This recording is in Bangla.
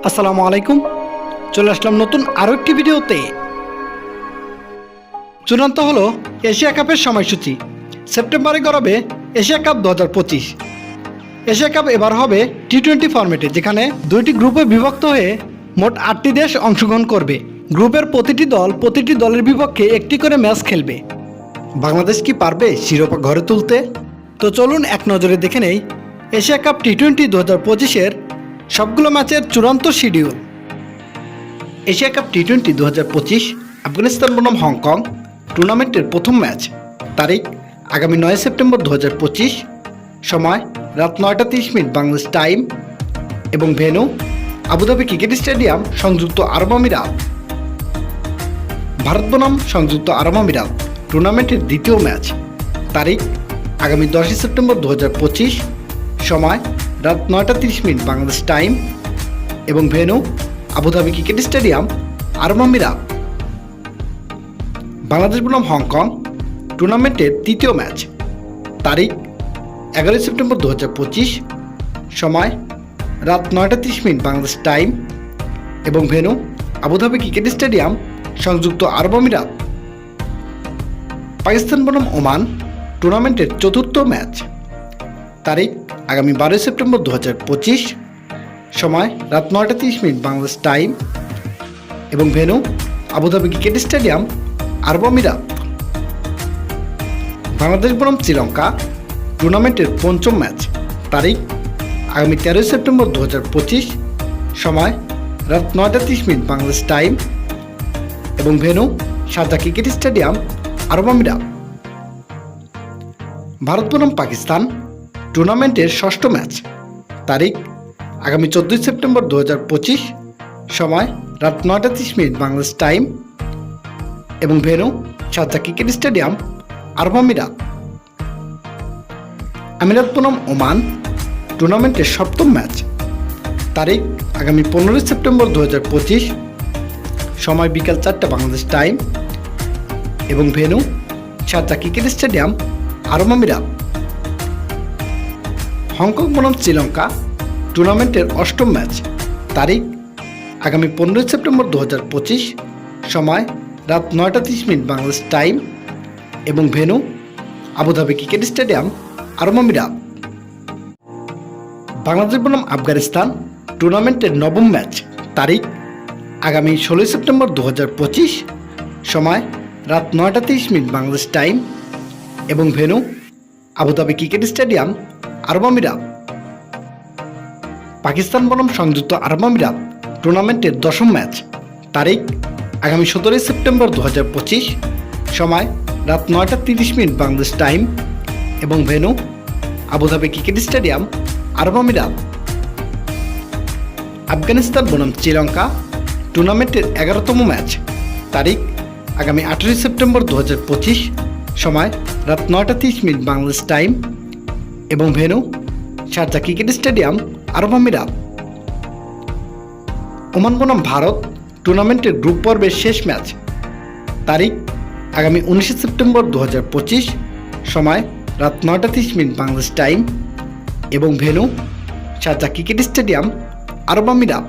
আসসালামু আলাইকুম। চলে আসলাম নতুন আরও একটি ভিডিওতে। চূড়ান্ত হলো এশিয়া কাপের সময়সূচি। সেপ্টেম্বরে গড়াবে এশিয়া কাপ 2025। এশিয়া কাপ এবার হবে টি-20 ফরম্যাটে, যেখানে দুইটি গ্রুপে বিভক্ত হয়ে মোট 8টি দেশ অংশগ্রহণ করবে। গ্রুপের প্রতিটি দলের বিপক্ষে একটি করে ম্যাচ খেলবে। বাংলাদেশ কি পারবে শিরোপা ঘরে তুলতে? তো চলুন এক নজরে দেখে নেই এশিয়া কাপ টি-20 2025-এর সবগুলো ম্যাচের চূড়ান্ত শিডিউল। এশিয়া কাপ টি-20 2025 আফগানিস্তান বনাম হংকং টুর্নামেন্টের প্রথম ম্যাচ। তারিখ আগামী 9 সেপ্টেম্বর 2025। সময় রাত 9টা 30 মিনিট বাংলাদেশ টাইম এবং ভেন্যু আবুধাবি ক্রিকেট স্টেডিয়াম, সংযুক্ত আরব আমিরাত। ভারত বনাম সংযুক্ত আরব আমিরাত টুর্নামেন্টের দ্বিতীয় ম্যাচ। তারিখ আগামী 10 সেপ্টেম্বর 2025। সময় রাত 9টা 30 মিনিট বাংলাদেশ টাইম এবং ভেন্যু আবুধাবি ক্রিকেট স্টেডিয়াম, আরব আমিরাত। বাংলাদেশ বনাম হংকং টুর্নামেন্টের তৃতীয় ম্যাচ। তারিখ 11 সেপ্টেম্বর 2025। সময় রাত 9টা 30 মিনিট বাংলাদেশ টাইম এবং ভেন্যু আবুধাবি ক্রিকেট স্টেডিয়াম, সংযুক্ত আরব আমিরাত। পাকিস্তান বনাম ওমান টুর্নামেন্টের চতুর্থ ম্যাচ। তারিখ আগামী 12 সেপ্টেম্বর 2025। সময় রাত 9টা 30 মিনিট বাংলাদেশ টাইম এবং ভেন্যু আবুধাবি ক্রিকেট স্টেডিয়াম, আরব আমিরাত। বাংলাদেশ বনাম শ্রীলঙ্কা টুর্নামেন্টের পঞ্চম ম্যাচ। তারিখ আগামী 13 সেপ্টেম্বর 2025। সময় রাত 9টা 30 মিনিট বাংলাদেশ টাইম এবং ভেন্যু শারজাহ ক্রিকেট স্টেডিয়াম, আরব আমিরাত। ভারত বনাম পাকিস্তান টুর্নামেন্টের ষষ্ঠ ম্যাচ। তারিখ আগামী 14 সেপ্টেম্বর 2025। সময় রাত 9টা 30 মিনিট বাংলাদেশ টাইম এবং ভেন্যু শারজাহ ক্রিকেট স্টেডিয়াম, আরব আমিরাত। আমিরাত বনাম ওমান টুর্নামেন্টের সপ্তম ম্যাচ। তারিখ আগামী 15 সেপ্টেম্বর 2025। সময় বিকাল 4টা বাংলাদেশ টাইম এবং ভেন্যু শারজাহ ক্রিকেট স্টেডিয়াম, আরব আমিরাত। হংকং বনাম শ্রীলঙ্কা টুর্নামেন্টের অষ্টম ম্যাচ। তারিখ আগামী 15 সেপ্টেম্বর 2025। সময় রাত 9টা 30 মিনিট বাংলাদেশ টাইম এবং ভেন্যু আবুধাবি ক্রিকেট স্টেডিয়াম, আরব আমিরাত। বাংলাদেশ বনাম আফগানিস্তান টুর্নামেন্টের নবম ম্যাচ। তারিখ আগামী 16 সেপ্টেম্বর 2025। সময় রাত 9টা 30 মিনিট বাংলাদেশ টাইম এবং ভেন্যু আবুধাবি ক্রিকেট স্টেডিয়াম, আরব আমিরাত। পাকিস্তান বনাম সংযুক্ত আরব আমিরাত টুর্নামেন্টের দশম ম্যাচ। তারিখ আগামী 17 সেপ্টেম্বর 2025। সময় রাত 9টা 30 মিনিট বাংলাদেশ টাইম এবং ভেন্যু আবুধাবি ক্রিকেট স্টেডিয়াম, আরব আমিরাত। আফগানিস্তান বনাম শ্রীলঙ্কা টুর্নামেন্টের 11তম ম্যাচ। তারিখ আগামী 18 সেপ্টেম্বর 2025। সময় রাত 9টা 30 মিনিট বাংলাদেশ টাইম এবং ভেন্যু শারজাহ ক্রিকেট স্টেডিয়াম, আরব আমিরাত। ওমান বনাম ভারত টুর্নামেন্টের গ্রুপ পর্বের শেষ ম্যাচ। তারিখ আগামী 19 সেপ্টেম্বর 2025। সময় রাত 9টা 30 মিনিট বাংলাদেশ টাইম এবং ভেন্যু শারজাহ ক্রিকেট স্টেডিয়াম, আরব আমিরাত।